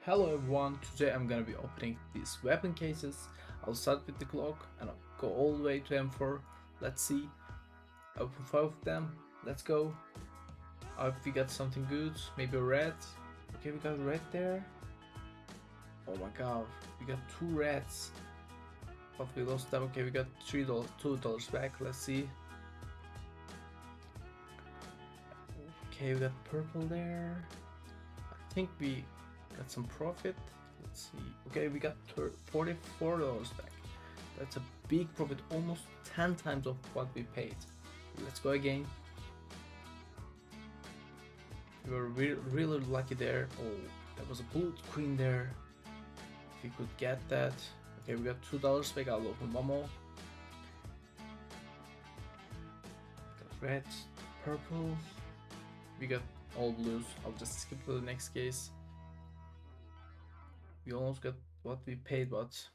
Hello everyone, today I'm gonna be opening these weapon cases. I'll start with the Glock and I'll go all the way to M4. Let's see. Open 5 of them. Let's go. I hope we got something good. Maybe a red. Okay, we got a red there. Oh my god, we got 2 reds. But we lost them. Okay, we got $2 back. Let's see. Okay, we got purple there. I think we got some profit. Let's see. Okay, we got $44 back. That's a big profit, almost 10 times of what we paid. Let's go again. We were really lucky there. Oh, there was a bullet queen there. If we could get that. Okay, we got $2 back. I'll open one more. Got red, purple. We got all blues. I'll just skip to the next case. We almost got what we paid, but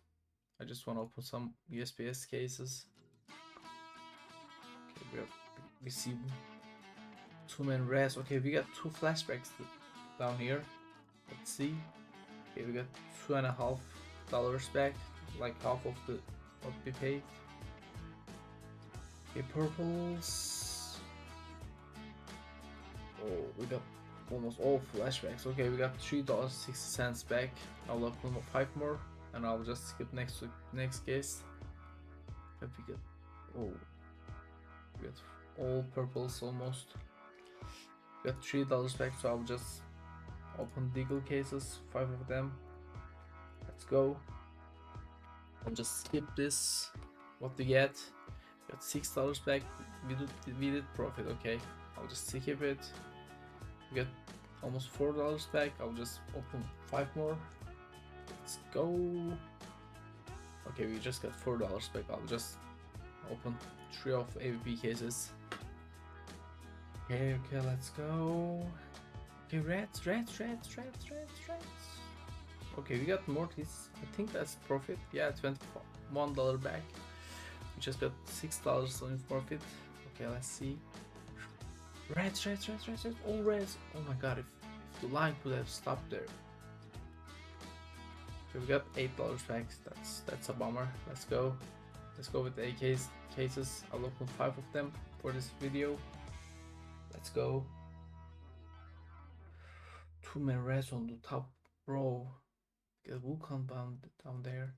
I just want to open some USPS cases. Okay, we see 2 men res. Okay, we got 2 flashbacks down here. Let's see. Okay, we got $2.50 back, like half of the what we paid. Okay, purples. Oh, we got almost all flashbacks. Okay, we got $3.60 back. I'll open 5 more and I'll just skip next case. If we get we got all purples almost. We got $3 back, so I'll just open Deagle cases, 5 of them. Let's go. I'll just skip this. What we get? We got $6 back. We did profit. Okay, I'll just skip it. We got almost $4 back. I'll just open 5 more. Let's go. Okay, we just got $4 back. I'll just open 3 of AVP cases. Okay, let's go. Okay, reds. Okay, we got Mortis. I think that's profit. Yeah, $21 back. We just got $6 in profit. Okay, let's see. Reds. All reds. Oh my god, if the line could have stopped there. Okay, we got $8 back. That's a bummer. Let's go with the cases. I'll open 5 of them for this video. Let's go. 2 men reds on the top row. Get Wukong bound down there.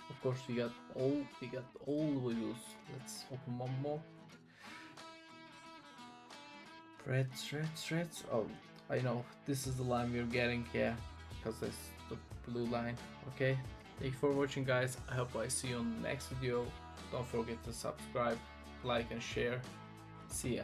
Of course, we got all the wheels. Let's open one more. Reds. Oh, I know. This is the line we're getting, yeah, because that's the blue line. Okay. Thank you for watching, guys. I hope I see you on the next video. Don't forget to subscribe, like, and share. See ya.